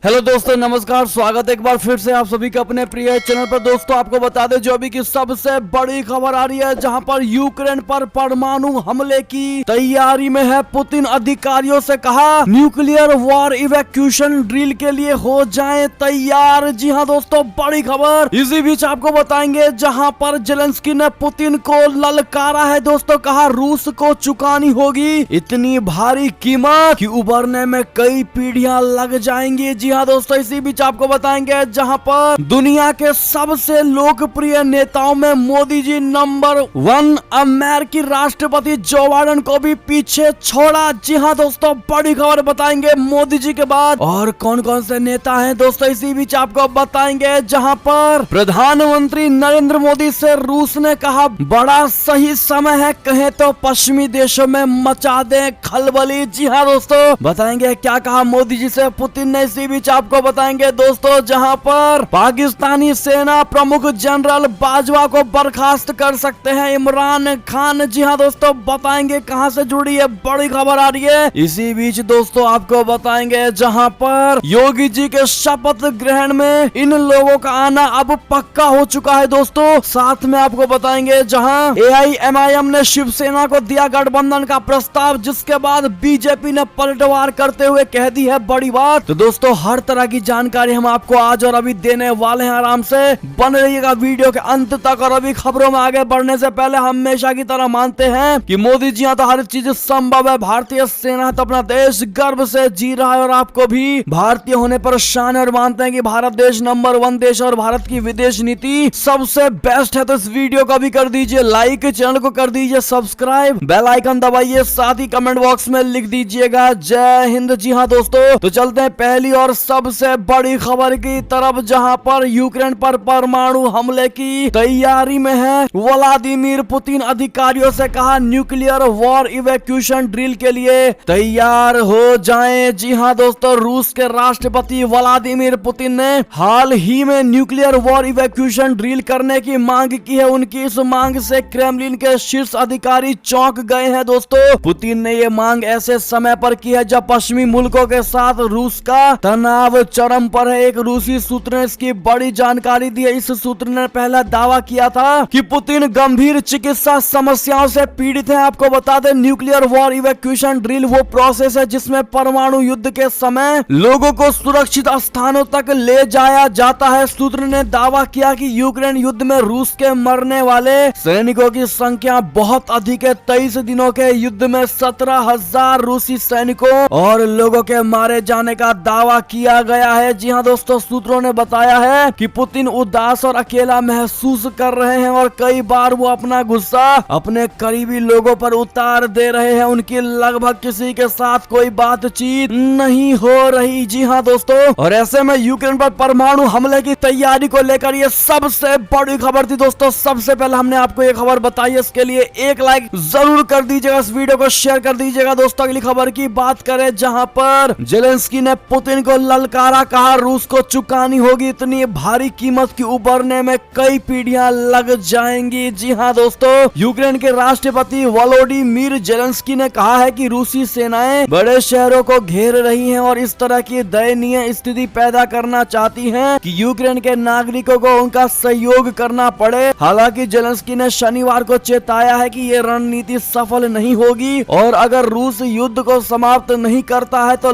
Hello दोस्तों, नमस्कार। स्वागत है एक बार फिर से आप सभी के अपने प्रिय चैनल पर। दोस्तों आपको बता दें जो अभी की सबसे बड़ी खबर आ रही है, जहां पर यूक्रेन पर परमाणु हमले की तैयारी में है। पुतिन अधिकारियों से कहा न्यूक्लियर वॉर इवैक्यूएशन ड्रिल के लिए हो जाएं तैयार। जी हां दोस्तों, बड़ी खबर इसी बीच आपको बताएंगे, जहां पर जेलेंस्की ने पुतिन को ललकारा है। दोस्तों कहा रूस को चुकानी होगी इतनी भारी कीमत कि उबरने में कई पीढ़ियां लग जाएंगी। जी हाँ दोस्तों, इसी बीच आपको बताएंगे जहां पर दुनिया के सबसे लोकप्रिय नेताओं में मोदी जी नंबर 1, अमेरिकी राष्ट्रपति जो बाइडेन को भी पीछे छोड़ा। जी हाँ दोस्तों, बड़ी खबर बताएंगे मोदी जी के बाद और कौन कौन से नेता हैं। दोस्तों इसी बीच आपको बताएंगे जहां पर प्रधानमंत्री नरेंद्र मोदी से रूस ने कहा बड़ा सही समय है, कहे तो पश्चिमी देशों में मचा दे खलबली। जी हाँ दोस्तों, बताएंगे क्या कहा मोदी जी से पुतिन ने। इसी बीच आपको बताएंगे दोस्तों जहां पर पाकिस्तानी सेना प्रमुख जनरल बाजवा को बर्खास्त कर सकते हैं इमरान खान। जी हां दोस्तों, बताएंगे कहां से जुड़ी है, बड़ी खबर आ रही है। इसी बीच दोस्तों आपको बताएंगे जहां पर योगी जी के शपथ ग्रहण में इन लोगों का आना अब पक्का हो चुका है। दोस्तों साथ में आपको बताएंगे जहां AIMIM ने शिवसेना को दिया गठबंधन का प्रस्ताव, जिसके बाद बीजेपी ने पलटवार करते हुए कह दी है बड़ी बात। तो दोस्तों हर तरह की जानकारी हम आपको आज और अभी देने वाले हैं। आराम से बन रहिएगा वीडियो के अंत तक। और अभी खबरों में आगे बढ़ने से पहले हमेशा की तरह मानते हैं कि मोदी जी तो हर चीज संभव है। भारतीय सेना तो अपना देश गर्व से जी रहा है और आपको भी भारतीय होने पर शान है और मानते हैं कि भारत देश नंबर 1 देश और भारत की विदेश नीति सबसे बेस्ट है। तो इस वीडियो को भी कर दीजिए लाइक, चैनल को कर दीजिए सब्सक्राइब, बेल आइकन दबाइए, साथ ही कमेंट बॉक्स में लिख दीजिएगा जय हिंद। जी हाँ दोस्तों, तो चलते हैं पहली और सबसे बड़ी खबर की तरफ, जहां पर यूक्रेन पर परमाणु हमले की तैयारी में है व्लादिमीर पुतिन। अधिकारियों से कहा न्यूक्लियर वॉर इवैक्यूएशन ड्रिल के लिए तैयार हो जाएं। जी हां दोस्तों, रूस के राष्ट्रपति व्लादिमीर पुतिन ने हाल ही में न्यूक्लियर वॉर इवैक्यूएशन ड्रिल करने की मांग की है। उनकी इस मांग से क्रेमलिन के शीर्ष अधिकारी चौंक गए हैं। दोस्तों पुतिन ने ये मांग ऐसे समय पर की है जब पश्चिमी मुल्कों के साथ रूस का तनाव चरम पर है। एक रूसी सूत्र ने इसकी बड़ी जानकारी दी है। इस सूत्र ने पहला दावा किया था कि पुतिन गंभीर चिकित्सा समस्याओं से पीड़ित हैं। आपको बता दें न्यूक्लियर वॉर इवैक्यूएशन ड्रिल वो प्रोसेस है जिसमें परमाणु युद्ध के समय लोगों को सुरक्षित स्थानों तक ले जाया जाता है। सूत्र ने दावा किया कि यूक्रेन युद्ध में रूस के मरने वाले सैनिकों की संख्या बहुत अधिक है। 23 दिनों के युद्ध में 17,000 रूसी सैनिकों और लोगों के मारे जाने का दावा किया गया है। जी हाँ दोस्तों, सूत्रों ने बताया है कि पुतिन उदास और अकेला महसूस कर रहे हैं और कई बार वो अपना गुस्सा अपने करीबी लोगों पर उतार दे रहे हैं। उनकी लगभग किसी के साथ कोई बातचीत नहीं हो रही। जी हाँ दोस्तों, और ऐसे में यूक्रेन पर परमाणु हमले की तैयारी को लेकर ये सबसे बड़ी खबर थी। दोस्तों सबसे पहले हमने आपको ये खबर बताई, इसके लिए एक लाइक जरूर कर दीजिएगा, इस वीडियो को शेयर कर दीजिएगा। दोस्तों अगली खबर की बात करें, जहां पर जेलेंस्की ने पुतिन को ललकारा, कहा रूस को चुकानी होगी इतनी भारी कीमत की उबरने में कई पीढ़ियां लग जाएंगी। जी हाँ दोस्तों, यूक्रेन के राष्ट्रपति वोलोडिमीर जेलेंस्की ने कहा है कि रूसी सेनाएं बड़े शहरों को घेर रही हैं और इस तरह की दयनीय स्थिति पैदा करना चाहती हैं कि यूक्रेन के नागरिकों को उनका सहयोग करना पड़े। हालांकि जेलेंस्की ने शनिवार को चेताया है कि ये रणनीति सफल नहीं होगी और अगर रूस युद्ध को समाप्त नहीं करता है तो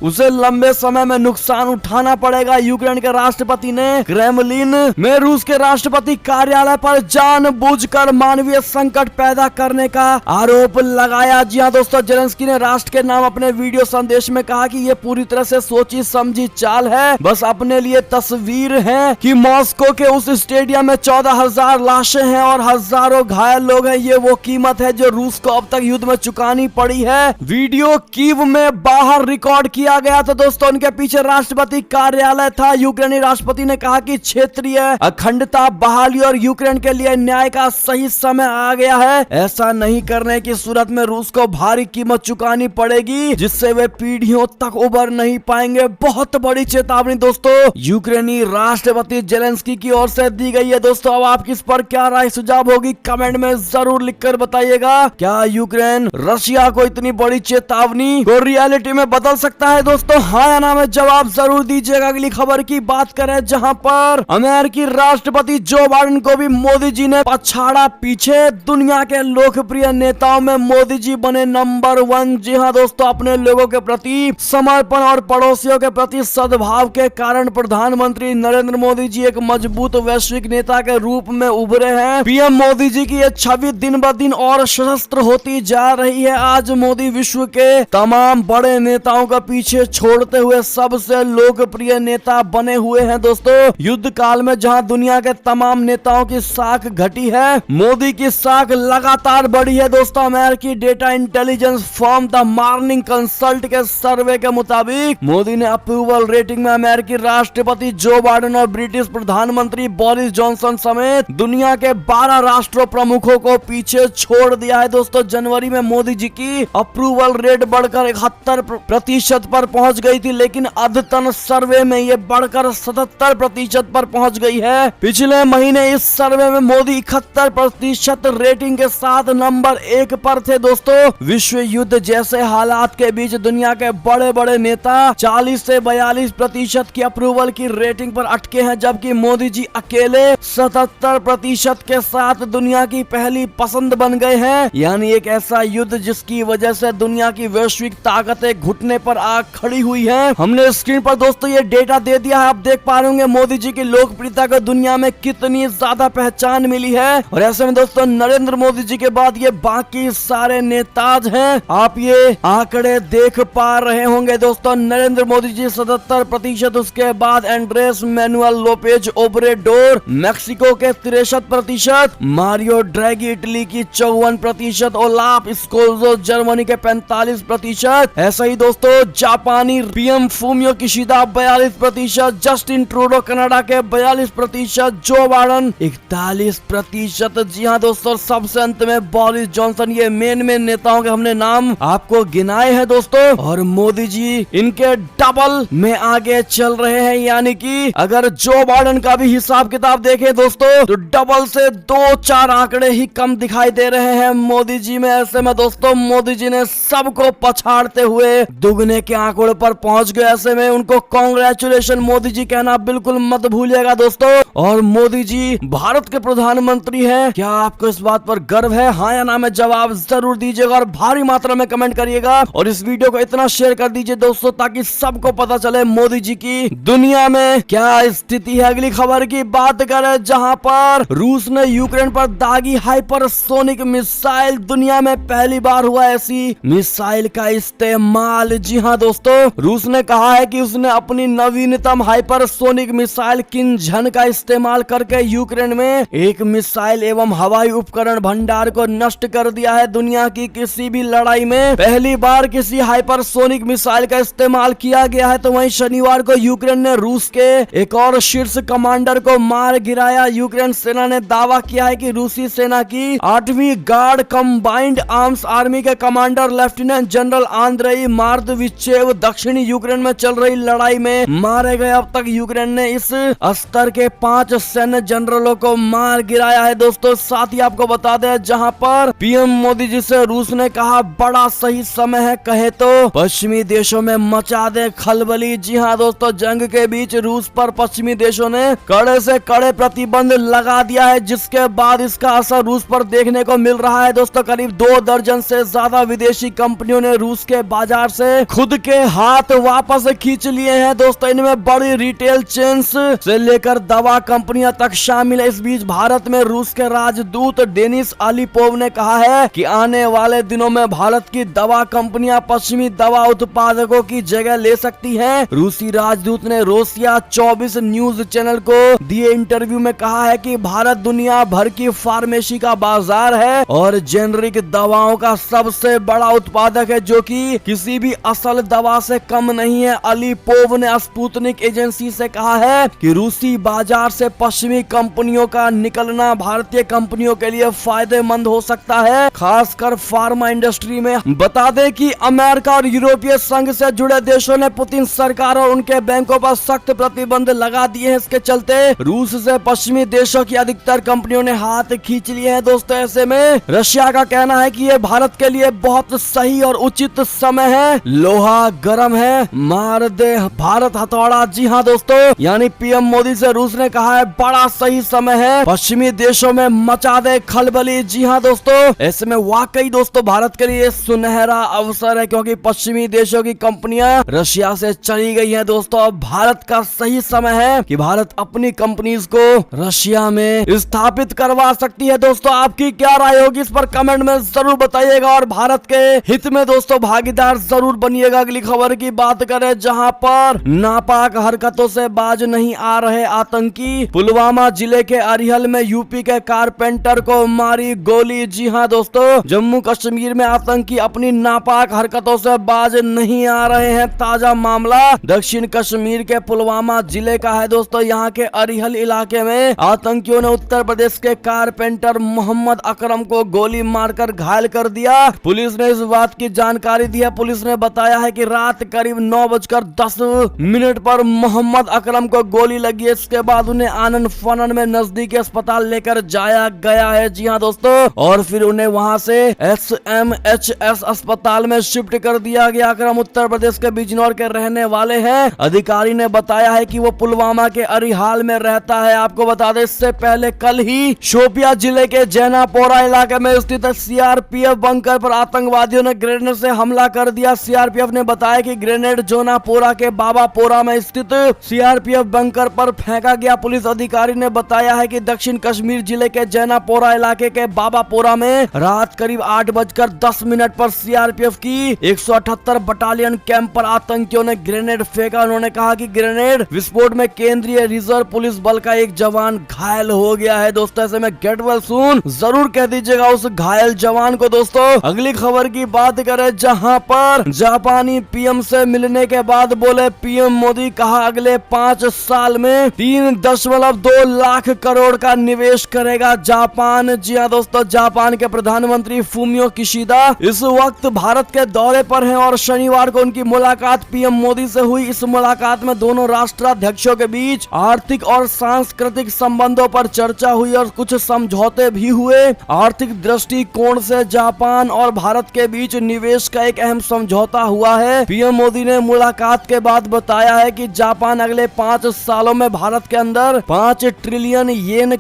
उसे लंबे समय में नुकसान उठाना पड़ेगा। यूक्रेन के राष्ट्रपति ने क्रेमलिन में रूस के राष्ट्रपति कार्यालय पर जानबूझकर मानवीय संकट पैदा करने का आरोप लगाया। जी हाँ दोस्तों, जेलेंस्की ने राष्ट्र के नाम अपने वीडियो संदेश में कहा कि ये पूरी तरह से सोची समझी चाल है, बस अपने लिए तस्वीर है कि मॉस्को के उस स्टेडियम में 14,000 लाशें हैं और हजारों घायल लोग हैं। ये वो कीमत है जो रूस को अब तक युद्ध में चुकानी पड़ी है। वीडियो कीव में बाहर रिकॉर्ड किया गया था। दोस्तों उनके पीछे राष्ट्रपति कार्यालय था। यूक्रेनी राष्ट्रपति ने कहा कि क्षेत्रीय अखंडता बहाली और यूक्रेन के लिए न्याय का सही समय आ गया है। ऐसा नहीं करने की सूरत में रूस को भारी कीमत चुकानी पड़ेगी जिससे वे पीढ़ियों तक उबर नहीं पाएंगे। बहुत बड़ी चेतावनी दोस्तों यूक्रेनी राष्ट्रपति जेलेंस्की की ओर से दी गई है। दोस्तों अब आपकी इस पर क्या राय सुझाव होगी कमेंट में जरूर लिखकर बताइएगा। क्या यूक्रेन रशिया को इतनी बड़ी चेतावनी को रियलिटी में बदल सकता है? दोस्तों हाँ या ना नाम है जवाब जरूर दीजिएगा। अगली खबर की बात करें जहां पर अमेरिकी राष्ट्रपति जो बाइडेन को भी मोदी जी ने पछाड़ा पीछे। दुनिया के लोकप्रिय नेताओं में मोदी जी बने नंबर 1। जी हाँ दोस्तों, अपने लोगों के प्रति समर्पण और पड़ोसियों के प्रति सद्भाव के कारण प्रधानमंत्री नरेंद्र मोदी जी एक मजबूत वैश्विक नेता के रूप में उभरे हैं। पीएम मोदी जी की ये छवि दिन ब दिन और सशस्त्र होती जा रही है। आज मोदी विश्व के तमाम बड़े नेताओं का पीछे छोड़ते हुए सबसे लोकप्रिय नेता बने हुए हैं। दोस्तों, युद्ध काल में जहां दुनिया के तमाम नेताओं की साख घटी है, मोदी की साख लगातार बढ़ी है। दोस्तों, अमेरिकी data intelligence firm the morning consult के सर्वे के मुताबिक मोदी ने अप्रूवल रेटिंग में अमेरिकी राष्ट्रपति जो बाइडेन और ब्रिटिश प्रधानमंत्री बोरिस जॉनसन समेत दुनिया के 12 राष्ट्र प्रमुखों को पीछे छोड़ दिया है। दोस्तों, जनवरी में मोदी जी की अप्रूवल रेट बढ़कर 71% पर पहुंच गई थी, लेकिन अद्यतन सर्वे में ये बढ़कर 77% पर पहुंच गई है। पिछले महीने इस सर्वे में मोदी 71% रेटिंग के साथ नंबर 1 पर थे। दोस्तों, विश्व युद्ध जैसे हालात के बीच दुनिया के बड़े बड़े नेता 40 से 42% की अप्रूवल की रेटिंग पर अटके हैं, जबकि मोदी जी अकेले 77% के साथ दुनिया की पहली पसंद बन गए हैं। यानी एक ऐसा युद्ध जिसकी वजह से दुनिया की वैश्विक ताकतें घुटने पर आ खड़ी हुई हैं। हमने स्क्रीन पर दोस्तों ये डेटा दे दिया है, आप देख पा रहे होंगे मोदी जी की लोकप्रियता को दुनिया में कितनी ज्यादा पहचान मिली है। और ऐसे में दोस्तों, नरेंद्र मोदी जी के बाद ये बाकी सारे नेताज हैं। आप ये आंकड़े देख पा रहे होंगे। दोस्तों, नरेंद्र मोदी जी 77%, उसके बाद Andres Manuel Lopez Obrador Mexico के 63%, मारियो ड्रैगी इटली की 54%, ओलाफ स्कोल्जो जर्मनी के 45%। ऐसे ही दोस्तों, जापानी PM Fumio Kishida 42%, Justin Trudeau Canada के 42%, जो बाइडेन 41%। जी हाँ दोस्तों, सबसे अंत में बोरिस जॉनसन। ये मेन नेताओं के हमने नाम आपको गिनाए हैं दोस्तों, और मोदी जी इनके डबल में आगे चल रहे हैं। यानी कि अगर जो बाइडेन का भी हिसाब किताब देखें दोस्तों, तो डबल से 2-4 आंकड़े ही कम दिखाई दे रहे हैं मोदी जी में। ऐसे में दोस्तों, मोदी जी ने सबको पछाड़ते हुए दुगने के आंकड़े पर पहुंच गए। ऐसे में उनको कांग्रेचुलेशन मोदी जी कहना बिल्कुल मत भूलिएगा दोस्तों। और मोदी जी भारत के प्रधानमंत्री हैं। क्या आपको इस बात पर गर्व है? हाँ या ना में जवाब जरूर दीजिएगा और भारी मात्रा में कमेंट करिएगा। और इस वीडियो को इतना शेयर कर दीजिए दोस्तों, ताकि सबको पता चले मोदी जी की दुनिया में क्या स्थिति है। अगली खबर की बात करें जहां पर रूस ने यूक्रेन पर दागी हाइपरसोनिक मिसाइल। दुनिया में पहली बार हुआ ऐसी मिसाइल का इस्तेमाल। जी हाँ दोस्तों, रूस ने कहा है कि उसने अपनी नवीनतम हाइपरसोनिक मिसाइल किंझन का इस्तेमाल करके यूक्रेन में एक मिसाइल एवं हवाई उपकरण भंडार को नष्ट कर दिया है। दुनिया की किसी भी लड़ाई में पहली बार किसी हाइपरसोनिक मिसाइल का इस्तेमाल किया गया है। तो वहीं शनिवार को यूक्रेन ने रूस के एक और शीर्ष कमांडर को मार गिराया। यूक्रेन सेना ने दावा किया है कि रूसी सेना की 8वीं गार्ड कंबाइंड आर्म्स आर्मी के कमांडर लेफ्टिनेंट जनरल आंद्रेई मार्दविचेव दक्षिणी यूक्रेन में चल रही लड़ाई में मारे गए। अब तक यूक्रेन ने इस स्तर के 5 सैन्य जनरलों को मार गिराया है दोस्तों। साथ ही आपको बता दें, जहां पर पीएम मोदी जी से रूस ने कहा बड़ा सही समय है, कहे तो पश्चिमी देशों में मचा दे खलबली। जी हाँ दोस्तों, जंग के बीच रूस पर पश्चिमी देशों ने कड़े से कड़े प्रतिबंध लगा दिया है, जिसके बाद इसका असर रूस पर देखने को मिल रहा है दोस्तों। करीब 2 दर्जन से ज्यादा विदेशी कंपनियों ने रूस के बाजार से खुद के हाथ वापस खींच लिए हैं दोस्तों। इनमें बड़ी रिटेल चेन्स से लेकर दवा कंपनियां तक शामिल है। इस बीच भारत में रूस के राजदूत डेनिस अलीपोव ने कहा है कि आने वाले दिनों में भारत की दवा कंपनियां पश्चिमी दवा उत्पादकों की जगह ले सकती हैं। रूसी राजदूत ने रोसिया 24 न्यूज चैनल को दिए इंटरव्यू में कहा है कि भारत दुनिया भर की फार्मेसी का बाजार है और जेनरिक दवाओं का सबसे बड़ा उत्पादक है, जो कि किसी भी असल दवा से कम नहीं है। अलीपोव ने स्पुतनिक एजेंसी से कहा है कि रूसी बाजार से पश्चिमी कंपनियों का निकलना भारतीय कंपनियों के लिए फायदेमंद हो सकता है, खासकर फार्मा इंडस्ट्री में। बता दें कि अमेरिका और यूरोपीय संघ से जुड़े देशों ने पुतिन सरकार और उनके बैंकों पर सख्त प्रतिबंध लगा दिए हैं। इसके चलते रूस से पश्चिमी देशों की अधिकतर कंपनियों ने हाथ खींच लिए हैं दोस्तों। ऐसे में रशिया का कहना है कि ये भारत के लिए बहुत सही और उचित समय है। लोहा गर्म है, मार दे भारत हथौड़ा। जी हाँ दोस्तों, यानी पीएम मोदी से रूस ने कहा है बड़ा सही समय है पश्चिमी देशों में मचा दे खलबली। जी हाँ दोस्तों, ऐसे में वाकई दोस्तों भारत के लिए सुनहरा अवसर है, क्योंकि पश्चिमी देशों की कंपनियां रशिया से चली गई हैं दोस्तों। अब भारत का सही समय है कि भारत अपनी कंपनीज को रशिया में स्थापित करवा सकती है। दोस्तों आपकी क्या राय होगी इस पर कमेंट में जरूर बताइएगा, और भारत के हित में दोस्तों भागीदार जरूर बनिएगा। अगली खबर की बात करें, जहां पर नापाक हरकतों से बाज नहीं आ रहे आतंकी, पुलवामा जिले के अरिहल में यूपी के कारपेंटर को मारी गोली। जी हाँ दोस्तों, जम्मू कश्मीर में आतंकी अपनी नापाक हरकतों से बाज नहीं आ रहे हैं। ताजा मामला दक्षिण कश्मीर के पुलवामा जिले का है दोस्तों। यहाँ के अरिहल इलाके में आतंकियों ने उत्तर प्रदेश के कारपेंटर मोहम्मद अकरम को गोली मारकर घायल कर दिया। पुलिस ने इस बात की जानकारी दी है। पुलिस ने बताया है कि रात करीब 9:10 पर मोहम्मद अकरम को गोली लगी। इसके बाद उन्हें आनंद फनन में नजदीकी अस्पताल लेकर जाया गया है। जी हाँ दोस्तों, और फिर उन्हें वहां से SMHS अस्पताल में शिफ्ट कर दिया गया। अकरम उत्तर प्रदेश के बिजनौर के रहने वाले हैं। अधिकारी ने बताया है कि वो पुलवामा के अरिहाल में रहता है। आपको बता दें, इससे पहले कल ही शोपिया जिले के जैनापोरा इलाके में स्थित CRPF बंकर पर आतंकवादियों ने ग्रेनेड से हमला कर दिया। CRPF ने बताया कि ग्रेनेड जोनापोरा के बाबापोरा में स्थित CRPF बंकर पर फेंका गया। पुलिस अधिकारी ने बताया है कि दक्षिण कश्मीर जिले के जैनापोरा इलाके के बाबापोरा में रात करीब 8:10 पर CRPF की 178 बटालियन कैंप पर आतंकियों ने ग्रेनेड फेंका। उन्होंने कहा कि ग्रेनेड विस्फोट में केंद्रीय रिजर्व पुलिस बल का एक जवान घायल हो गया है। दोस्तों ऐसे में गेट वेल सून जरूर कह दीजिएगा उस घायल जवान को। दोस्तों अगली खबर की बात करें, जहां पर जापानी पीएम से मिलने के बाद बोले पीएम मोदी, कहा अगले 5 साल में 3.2 लाख करोड़ का निवेश करेगा जापान। जी हाँ दोस्तों, जापान के प्रधानमंत्री फूमियो किशिदा इस वक्त भारत के दौरे पर हैं और शनिवार को उनकी मुलाकात पीएम मोदी से हुई। इस मुलाकात में दोनों राष्ट्राध्यक्षों के बीच आर्थिक और सांस्कृतिक संबंधों पर चर्चा हुई और कुछ समझौते भी हुए। आर्थिक दृष्टिकोण से जापान और भारत के बीच निवेश का एक अहम समझौता हुआ है। पीएम मोदी ने मुलाकात के बाद बताया है कि जापान अगले 5 सालों में भारत के अंदर 5 ट्रिलियन येन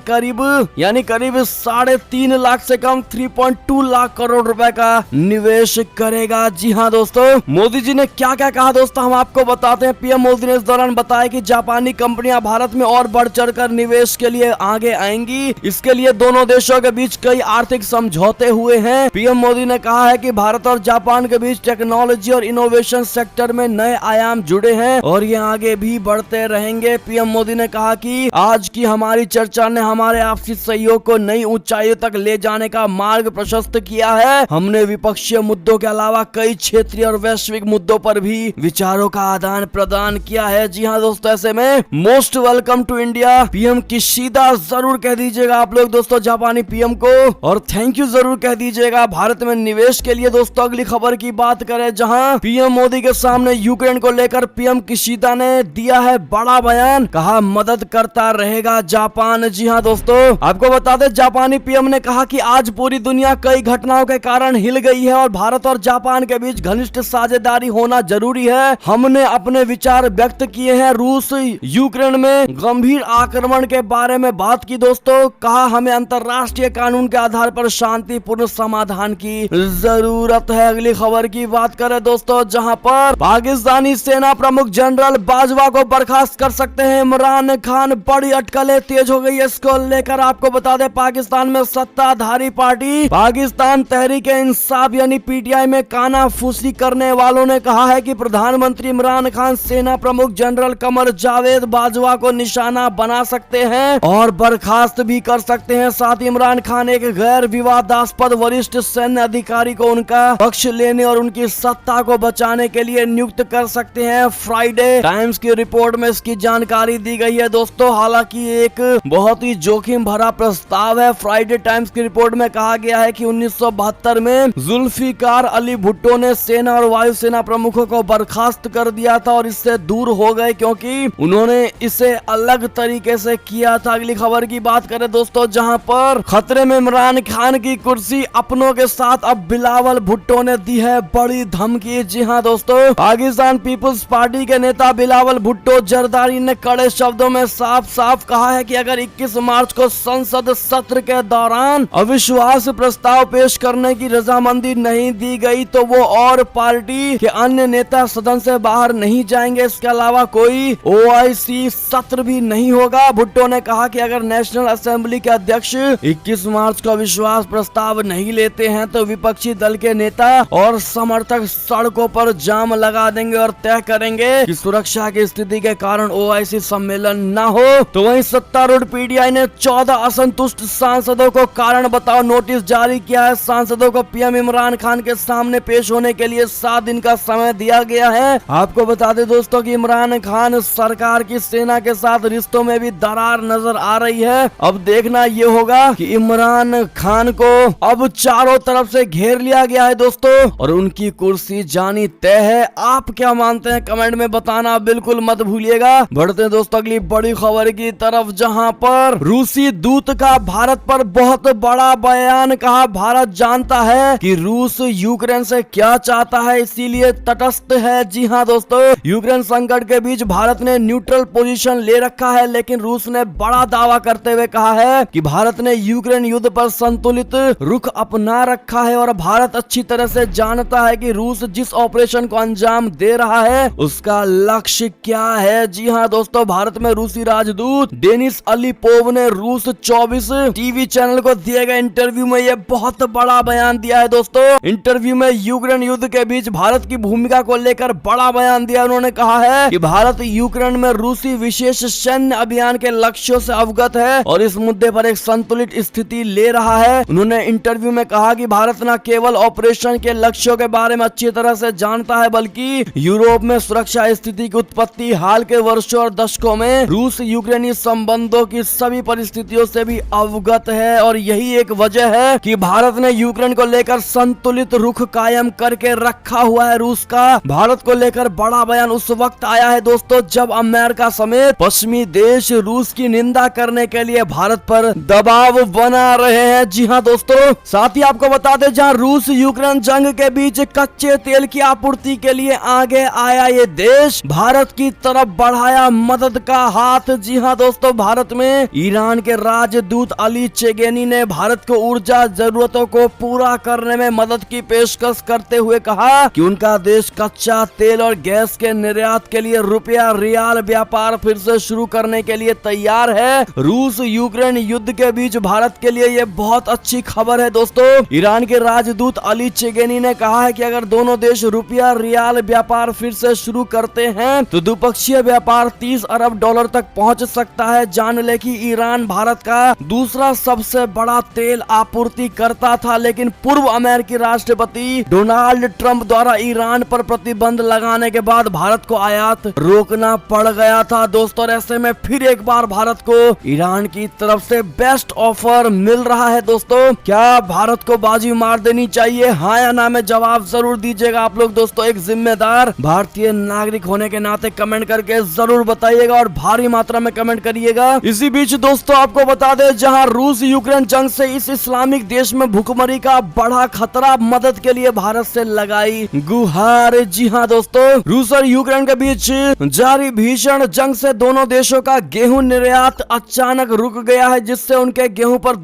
यानी करीब 3.5 लाख से कम 3.2 लाख करोड़ रुपए का निवेश करेगा। जी हाँ दोस्तों, मोदी जी ने क्या क्या कहा दोस्तों हम आपको बताते हैं। पीएम मोदी ने इस दौरान बताया कि जापानी कंपनियां भारत में और बढ़ चढ़कर निवेश के लिए आगे आएंगी। इसके लिए दोनों देशों के बीच कई आर्थिक समझौते हुए हैं। पीएम मोदी ने कहा है कि भारत और जापान के बीच टेक्नोलॉजी और इनोवेशन सेक्टर में नए आयाम जुड़े हैं और ये आगे भी बढ़ते रहेंगे। पीएम मोदी ने कहा कि आज की हमारी चर्चा ने हमारे आपसी सहयोग को नई ऊंचाइयों तक ले जाने का मार्ग प्रशस्त किया है। हमने विपक्षीय मुद्दों के अलावा कई क्षेत्रीय और वैश्विक मुद्दों पर भी विचारों का आदान प्रदान किया है। जी हाँ दोस्तों, ऐसे में most welcome to India PM Kishida जरूर कह दीजिएगा आप लोग दोस्तों जापानी पीएम को, और थैंक यू जरूर कह दीजिएगा भारत में निवेश के लिए। दोस्तों अगली खबर की बात करें, जहां पीएम मोदी के सामने यूक्रेन को लेकर पीएम किशिदा ने दिया है बड़ा बयान, कहा मदद करता रहेगा जापान। जी हाँ दोस्तों, आपको बता दें जापानी पीएम ने कहा कि आज पूरी दुनिया कई घटनाओं के कारण हिल गई है और भारत और जापान के बीच घनिष्ठ साझेदारी होना जरूरी है। हमने अपने विचार व्यक्त किए हैं। रूस यूक्रेन में गंभीर आक्रमण के बारे में बात की दोस्तों, कहा हमें अंतर्राष्ट्रीय कानून के आधार पर शांतिपूर्ण समाधान की जरूरत है। अगली खबर की बात करें दोस्तों, जहां पर पाकिस्तानी सेना प्रमुख जनरल बाजवा को बर्खास्त कर सकते हैं इमरान खान, बड़ी अटकलें तेज हो गई। इसको लेकर आपको बता दें पाकिस्तान में सत्ताधारी पार्टी पाकिस्तान तहरीक इंसाफ यानी PTI में कानाफूसी करने वालों ने कहा है कि प्रधानमंत्री इमरान खान सेना प्रमुख जनरल कमर जावेद बाजवा को निशाना बना सकते हैं और बर्खास्त भी कर सकते हैं। साथ ही इमरान खान एक गैर विवादास्पद वरिष्ठ सैन्य अधिकारी को उनका पक्ष लेने और उनकी सत्ता को बचाने के लिए नियुक्त कर सकते हैं। फ्राइडे टाइम्स की रिपोर्ट में इसकी जानकारी दी गई है दोस्तों। हालांकि एक बहुत ही जोखिम भरा प्रस्ताव है। फ्राइडे टाइम्स की रिपोर्ट में कहा गया है कि 1972 में जुल्फिकार अली भुट्टो ने सेना और वायुसेना प्रमुखों को बर्खास्त कर दिया था और इससे दूर हो गए क्योंकि उन्होंने इसे अलग तरीके से किया था। अगली खबर की बात करें दोस्तों, जहां पर खतरे में इमरान खान की कुर्सी अपनों के साथ अब बिलावल भुट्टो ने दी है बड़ी धमकी। जी हाँ दोस्तों, पाकिस्तान किसान पीपुल्स पार्टी के नेता बिलावल भुट्टो जरदारी ने कड़े शब्दों में साफ साफ कहा है कि अगर 21 मार्च को संसद सत्र के दौरान अविश्वास प्रस्ताव पेश करने की रजामंदी नहीं दी गई तो वो और पार्टी के अन्य नेता सदन से बाहर नहीं जाएंगे। इसके अलावा कोई ओआईसी सत्र भी नहीं होगा। भुट्टो ने कहा कि अगर नेशनल असेंबली के अध्यक्ष 21 मार्च को अविश्वास प्रस्ताव नहीं लेते हैं तो विपक्षी दल के नेता और समर्थक सड़कों पर जाम लगा देंगे और तय करेंगे कि सुरक्षा की स्थिति के कारण ओआईसी सम्मेलन न हो। तो वहीं सत्तारूढ़ पीडीआई ने 14 असंतुष्ट सांसदों को कारण बताओ नोटिस जारी किया है। सांसदों को पीएम इमरान खान के सामने पेश होने के लिए 7 दिन का समय दिया गया है। आपको बता दें दोस्तों कि इमरान खान सरकार की सेना के साथ रिश्तों में भी दरार नजर आ रही है। अब देखना ये होगा कि इमरान खान को अब चारों तरफ से घेर लिया गया है दोस्तों और उनकी कुर्सी जानी तय है। आप क्या मानते हैं कमेंट में बताना बिल्कुल मत भूलिएगा। बढ़ते हैं दोस्तों अगली बड़ी खबर की तरफ, जहां पर रूसी दूत का भारत पर बहुत बड़ा बयान। कहा भारत जानता है कि रूस यूक्रेन से क्या चाहता है इसीलिए तटस्थ है। जी हाँ दोस्तों, यूक्रेन संकट के बीच भारत ने न्यूट्रल पोजीशन ले रखा है, लेकिन रूस ने बड़ा दावा करते हुए कहा है कि भारत ने यूक्रेन युद्ध पर संतुलित रुख अपना रखा है और भारत अच्छी तरह से जानता है कि रूस जिस ऑपरेशन को अंजाम दे रहा है उसका लक्ष्य क्या है। जी हाँ दोस्तों, भारत में रूसी राजदूत डेनिस अलीपोव ने रूस 24 टीवी चैनल को दिए गए इंटरव्यू में यह बहुत बड़ा बयान दिया है। दोस्तों इंटरव्यू में यूक्रेन युद्ध के बीच भारत की भूमिका को लेकर बड़ा बयान दिया। उन्होंने कहा है कि भारत यूक्रेन में रूसी विशेष सैन्य अभियान के लक्ष्यों से अवगत है और इस मुद्दे पर एक संतुलित स्थिति ले रहा है। उन्होंने इंटरव्यू में कहा कि भारत न केवल ऑपरेशन के लक्ष्यों के बारे में अच्छी तरह से जानता है बल्कि यूरोप में सुरक्षा स्थिति की उत्पत्ति हाल के वर्षों और दशकों में रूस यूक्रेनी संबंधों की सभी परिस्थितियों से भी अवगत है और यही एक वजह है कि भारत ने यूक्रेन को लेकर संतुलित रुख कायम करके रखा हुआ है। रूस का भारत को लेकर बड़ा बयान उस वक्त आया है दोस्तों जब अमेरिका समेत पश्चिमी देश रूस की निंदा करने के लिए भारत पर दबाव बना रहे हैं। जी हाँ दोस्तों, साथ ही आपको बता दें जहां रूस यूक्रेन जंग के बीच कच्चे तेल की आपूर्ति के लिए आगे आया ये देश भारत की तरफ बढ़ाया मदद का हाथ। जी हाँ दोस्तों, भारत में ईरान के राजदूत अली चेगेनी ने भारत को ऊर्जा जरूरतों को पूरा करने में मदद की पेशकश करते हुए कहा कि उनका देश कच्चा तेल और गैस के निर्यात के लिए रुपया रियाल व्यापार फिर से शुरू करने के लिए तैयार है। रूस यूक्रेन युद्ध के बीच भारत के लिए ये बहुत अच्छी खबर है दोस्तों। ईरान के राजदूत अली चेगेनी ने कहा है कि अगर दोनों देश रुपया रियाल व्यापार फिर से शुरू करते हैं तो द्विपक्षीय व्यापार 30 अरब डॉलर तक पहुंच सकता है। जान ले कि ईरान भारत का दूसरा सबसे बड़ा तेल आपूर्ति करता था, लेकिन पूर्व अमेरिकी राष्ट्रपति डोनाल्ड ट्रंप द्वारा ईरान पर प्रतिबंध लगाने के बाद भारत को आयात रोकना पड़ गया था दोस्तों। ऐसे में फिर एक बार भारत को ईरान की तरफ से बेस्ट ऑफर मिल रहा है दोस्तों। क्या भारत को बाजी मार देनी चाहिए, हाँ या ना में जवाब जरूर दीजिएगा आप लोग दोस्तों। एक जिम्मेदार भारतीय नागरिक होने के नाते कमेंट करके जरूर बताइएगा और भारी मात्रा में कमेंट करिएगा। इसी बीच दोस्तों आपको बता दें जहां रूस यूक्रेन जंग से इस इस्लामिक देश में भुखमरी का बड़ा खतरा, मदद के लिए भारत से लगाई गुहार। जी हाँ दोस्तों, रूस और यूक्रेन के बीच जारी भीषण जंग से दोनों देशों का गेहूं निर्यात अचानक रुक गया है, जिससे उनके गेहूं पर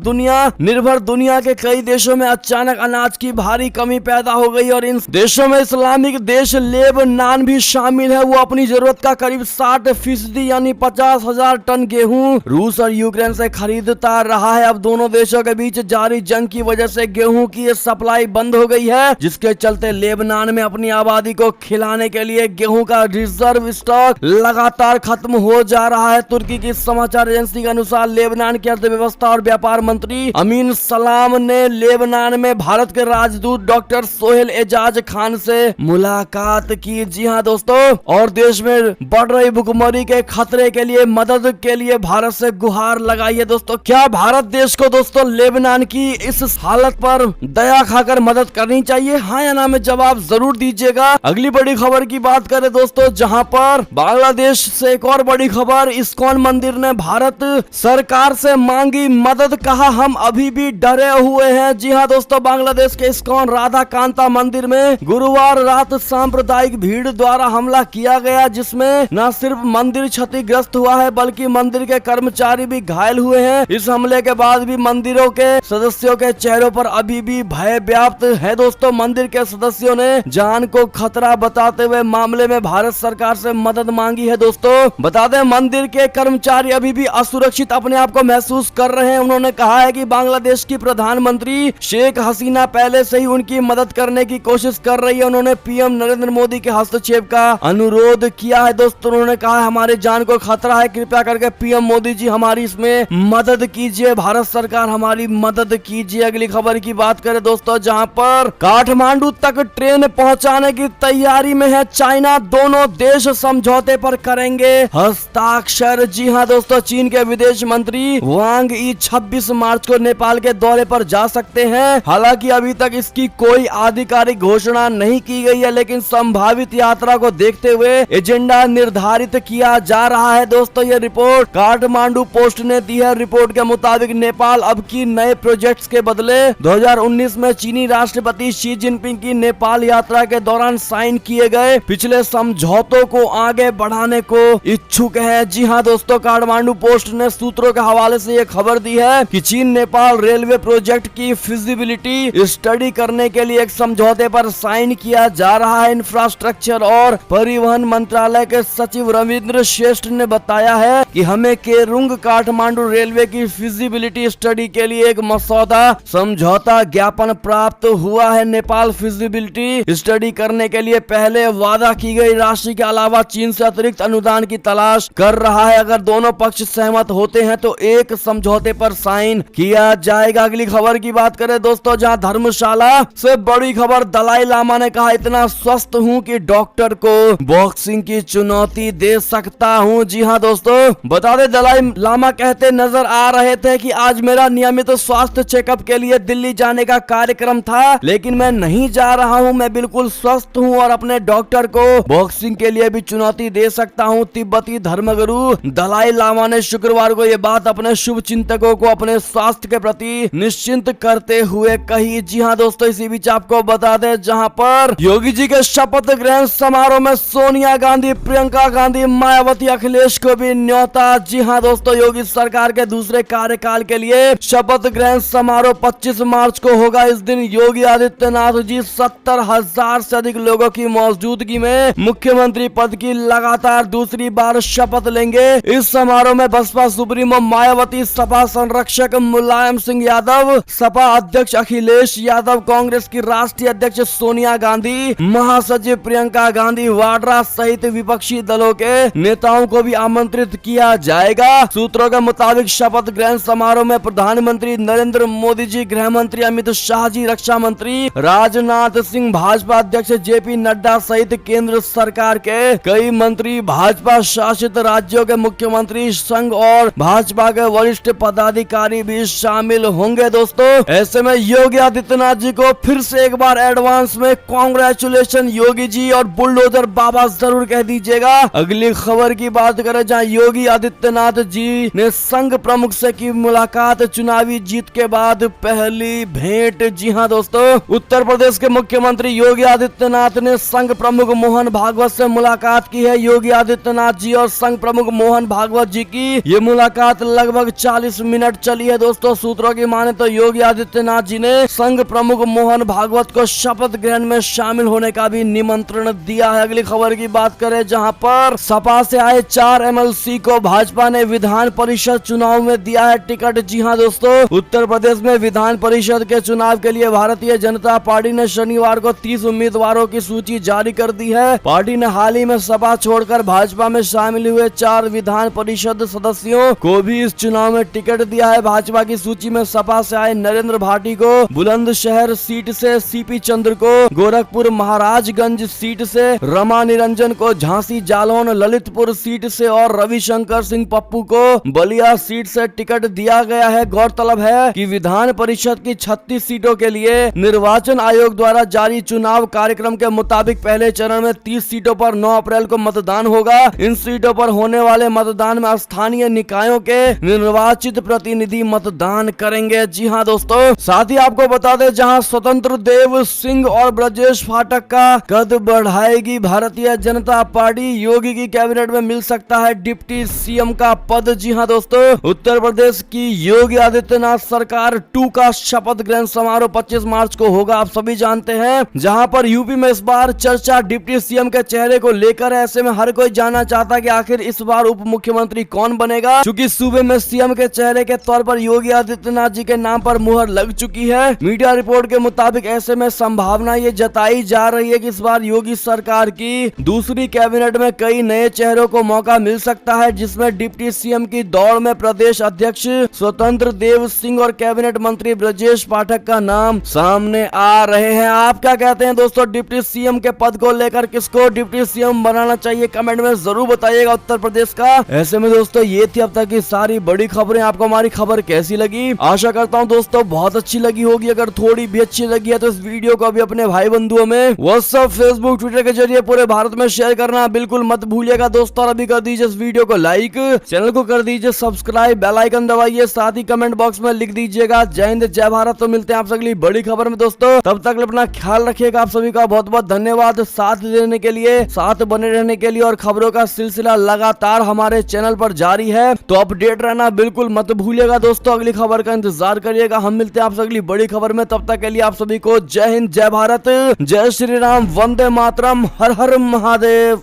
दुनिया के कई देशों में अचानक अनाज की भारी कमी पैदा हो गई और इन देशों में इस्लामिक देश लेबनान भी शामिल है। वो अपनी जरूरत का करीब 60% यानी 50,000 टन गेहूं रूस और यूक्रेन से खरीदता रहा है। अब दोनों देशों के बीच जारी जंग की वजह से गेहूं की सप्लाई बंद हो गई है, जिसके चलते लेबनान में अपनी आबादी को खिलाने के लिए गेहूं का रिजर्व स्टॉक लगातार खत्म हो जा रहा है। तुर्की की समाचार एजेंसी के अनुसार लेबनान की अर्थव्यवस्था और व्यापार मंत्री अमीन सलाम ने लेबनान में भारत के राजदूत डॉक्टर सोहेल एजाज खान से मुलाकात की। जी हाँ दोस्तों, और देश में बढ़ रही भुखमरी के खतरे के लिए मदद के लिए भारत से गुहार लगाई है दोस्तों। क्या भारत देश को दोस्तों लेबनान की इस हालत पर दया खाकर मदद करनी चाहिए, हाँ या ना में जवाब जरूर दीजिएगा। अगली बड़ी खबर की बात करें दोस्तों, जहां पर बांग्लादेश से एक और बड़ी खबर, इस्कॉन मंदिर ने भारत सरकार से मांगी मदद, कहा हम अभी भी डरे हुए हैं। जी हाँ दोस्तों, बांग्लादेश के इस्कॉन राधा कांता मंदिर में गुरुवार रात सांप्रदायिक सामुदायिक भीड़ द्वारा हमला किया गया, जिसमें न सिर्फ मंदिर क्षतिग्रस्त हुआ है बल्कि मंदिर के कर्मचारी भी घायल हुए हैं। इस हमले के बाद भी मंदिरों के सदस्यों के चेहरों पर अभी भी भय व्याप्त है। दोस्तों, मंदिर के सदस्यों ने जान को खतरा बताते हुए मामले में भारत सरकार से मदद मांगी है। दोस्तों, बता दें, मंदिर के कर्मचारी अभी भी असुरक्षित अपने आप को महसूस कर रहे हैं। उन्होंने कहा है कि बांग्लादेश की प्रधानमंत्री शेख हसीना पहले से ही उनकी मदद करने की कोशिश कर रही है। उन्होंने पीएम नरेंद्र मोदी के हस्तक्षेप का अनुरोध किया है। दोस्तों, उन्होंने कहा हमारी जान को खतरा है, कृपया करके पीएम मोदी जी हमारी इसमें मदद कीजिए, भारत सरकार हमारी मदद कीजिए। अगली खबर की बात करें दोस्तों, जहां पर काठमांडू तक ट्रेन पहुंचाने की तैयारी में है चाइना, दोनों देश समझौते पर करेंगे हस्ताक्षर। जी हां दोस्तों, चीन के विदेश मंत्री वांग यी 26 मार्च को नेपाल के दौरे पर जा सकते हैं। हालांकि अभी तक इसकी कोई आधिकारिक घोषणा नहीं की गई है, लेकिन संभावित यात्रा को देखते हुए एजेंडा निर्धारित किया जा रहा है। दोस्तों, ये रिपोर्ट काठमांडू पोस्ट ने दी है। रिपोर्ट के मुताबिक नेपाल अब की नए प्रोजेक्ट्स के बदले 2019 में चीनी राष्ट्रपति शी जिनपिंग की नेपाल यात्रा के दौरान साइन किए गए पिछले समझौतों को आगे बढ़ाने को इच्छुक है। जी हां दोस्तों, काठमांडू पोस्ट ने सूत्रों के हवाले से ये खबर दी है कि चीन नेपाल रेलवे प्रोजेक्ट की फिजिबिलिटी स्टडी करने के लिए एक समझौते पर साइन किया जा रहा है। इंफ्रास्ट्रक्चर और परिवहन मंत्रालय के सचिव रविंद्र श्रेष्ठ ने बताया है कि हमें केरुंग काठमांडू रेलवे की फिजिबिलिटी स्टडी के लिए एक मसौदा समझौता ज्ञापन प्राप्त हुआ है। नेपाल फिजिबिलिटी स्टडी करने के लिए पहले वादा की गई राशि के अलावा चीन से अतिरिक्त अनुदान की तलाश कर रहा है। अगर दोनों पक्ष सहमत होते हैं तो एक समझौते पर साइन किया जाएगा। अगली खबर की बात करें दोस्तों, जहां धर्मशाला से बड़ी खबर, दलाई लामा ने कहा इतना स्वस्थ हूं कि डॉक्टर को बॉक्सिंग की चुनौती दे सकता हूं। जी हां दोस्तों, बता दें, दलाई लामा कहते नजर आ रहे थे कि आज मेरा नियमित स्वास्थ्य चेकअप के लिए दिल्ली जाने का कार्यक्रम था, लेकिन मैं नहीं जा रहा हूं। मैं बिल्कुल स्वस्थ हूं और अपने डॉक्टर को बॉक्सिंग के लिए भी चुनौती दे सकता हूं। तिब्बती धर्मगुरु दलाई लामा ने शुक्रवार को यह बात अपने शुभ चिंतकों को अपने स्वास्थ्य के प्रति निश्चिंत करते हुए कही। जी हां दोस्तों, इसी बीच आपको बता दें, जहां पर योगी जी के शपथ ग्रहण समारोह में सोनिया गांधी, प्रियंका गांधी, मायावती, अखिलेश को भी न्योता। जी हां दोस्तों, योगी सरकार के दूसरे कार्यकाल के लिए शपथ ग्रहण समारोह 25 मार्च को होगा। इस दिन योगी आदित्यनाथ जी 70,000 से अधिक लोगों की मौजूदगी में मुख्यमंत्री पद की लगातार दूसरी बार शपथ लेंगे। इस समारोह में बसपा सुप्रीमो मायावती, सपा संरक्षक मुलायम सिंह यादव, सपा अध्यक्ष अखिलेश यादव, कांग्रेस की राष्ट्रीय अध्यक्ष सोनिया गांधी, महासचिव प्रियंका गांधी वाड्रा सहित विपक्षी दलों के नेताओं को भी आमंत्रित किया जाएगा। सूत्रों के मुताबिक शपथ ग्रहण समारोह में प्रधानमंत्री नरेंद्र मोदी जी, गृह मंत्री अमित शाह जी, रक्षा मंत्री राजनाथ सिंह, भाजपा अध्यक्ष जेपी नड्डा सहित केंद्र सरकार के कई मंत्री, भाजपा शासित राज्यों के मुख्यमंत्री, संघ और भाजपा के वरिष्ठ पदाधिकारी भी शामिल होंगे। दोस्तों, ऐसे में योगी आदित्यनाथ जी को फिर से एक बार एडवांस में कांग्रेचुलेशन योगी जी, और बुलडोजर बाबा जरूर कह दीजिएगा। अगली खबर की बात करें, जहां योगी आदित्यनाथ जी ने संघ प्रमुख से की मुलाकात, चुनावी जीत के बाद पहली भेंट। जी हां दोस्तों, उत्तर प्रदेश के मुख्यमंत्री योगी आदित्यनाथ ने संघ प्रमुख मोहन भागवत से मुलाकात की है। योगी आदित्यनाथ जी और संघ प्रमुख मोहन भागवत जी की ये मुलाकात लगभग 40 मिनट चली है। दोस्तों, सूत्रों की माने तो योगी आदित्यनाथ जी ने संघ प्रमुख मोहन भागवत को शपथ ग्रहण में शामिल होने का भी निमंत्रण दिया है। अगली खबर की बात करें, जहां पर सपा से आए 4 एमएलसी को भाजपा ने विधान परिषद चुनाव में दिया है टिकट। जी हां दोस्तों, उत्तर प्रदेश में विधान परिषद के चुनाव के लिए भारतीय जनता पार्टी ने शनिवार को 30 उम्मीदवारों की सूची जारी कर दी है। पार्टी ने हाल ही में सपा छोड़कर भाजपा में शामिल हुए 4 विधान परिषद सदस्यों को भी इस चुनाव में टिकट दिया है। भाजपा की सूची में सपा से आए नरेंद्र भाटी को बुलंदशहर सीट से, सीपी चंद्र को गोरखपुर महाराजगंज सीट से, रमा निरंजन को झांसी जालौन ललितपुर सीट से और रविशंकर सिंह पप्पू को बलिया सीट से टिकट दिया गया है। गौरतलब है कि विधान परिषद की 36 सीटों के लिए निर्वाचन आयोग द्वारा जारी चुनाव कार्यक्रम के मुताबिक पहले चरण में 30 सीटों पर 9 अप्रैल को मतदान होगा। इन सीटों पर होने वाले मतदान में स्थानीय निकायों के निर्वाचित प्रतिनिधि मतदान करेंगे। जी हां दोस्तों, साथ ही आपको बता दें, जहां स्वतंत्र देव सिंह और ब्रजेश फाटक का कद बढ़ाएगी भारतीय जनता पार्टी, योगी की कैबिनेट में मिल सकता है डिप्टी सीएम का पद। जी हां दोस्तों, उत्तर प्रदेश की योगी आदित्यनाथ सरकार 2 का शपथ ग्रहण समारोह 25 मार्च को होगा, आप सभी जानते हैं। जहां पर यूपी में इस बार चर्चा डिप्टी सीएम के चेहरे को लेकर है। ऐसे में हर कोई जानना चाहता है कि आखिर इस बार उप मुख्यमंत्री कौन बनेगा, क्योंकि सूबे में सीएम के चेहरे के तौर पर योगी आदित्यनाथ जी के नाम पर मुहर लग चुकी है। मीडिया रिपोर्ट के मुताबिक ऐसे में संभावना ये जताई जा रही है कि इस बार योगी सरकार की दूसरी कैबिनेट में कई नए चेहरों को मौका मिल सकता है, जिसमें डिप्टी सीएम की दौड़ में प्रदेश अध्यक्ष स्वतंत्र देव सिंह और कैबिनेट मंत्री ब्रजेश पाठक का नाम सामने आ रहे हैं। आप क्या कहते हैं दोस्तों, डिप्टी सीएम के पद को लेकर किसको डिप्टी सीएम बनाना चाहिए, कमेंट में जरूर बताइएगा उत्तर प्रदेश का। ऐसे में दोस्तों ये थी अब तक की सारी बड़ी खबरें। आपको हमारी खबर कैसी लगी? आशा करता हूँ दोस्तों बहुत अच्छी लगी होगी। अगर थोड़ी भी अच्छी लगी है तो इस वीडियो को अभी अपने भाई बंधुओं में व्हाट्सएप, फेसबुक, ट्विटर के जरिए पूरे भारत में शेयर करना बिल्कुल मत भूलिएगा दोस्तों। और अभी कर दीजिए इस वीडियो को लाइक, चैनल को कर दीजिए सब्सक्राइब, बेल आइकन दबाइए, साथ ही कमेंट बॉक्स में लिख दीजिएगा जय हिंद जय भारत। तो मिलते हैं आपसे अगली बड़ी खबर में दोस्तों, तब तक अपना ख्याल रखिएगा। आप सभी का बहुत बहुत धन्यवाद साथ देने के लिए, साथ बने रहने के लिए। और खबरों का सिलसिला लगातार हमारे चैनल पर जारी है, तो अपडेट रहना बिल्कुल मत भूलिएगा दोस्तों। अगली खबर का इंतजार करिएगा। हम मिलते हैं आपसे अगली बड़ी खबर में, तब तक के लिए आप सभी को जय हिंद जय भारत, जय श्री राम, वंदे मातरम, हर हर महादेव।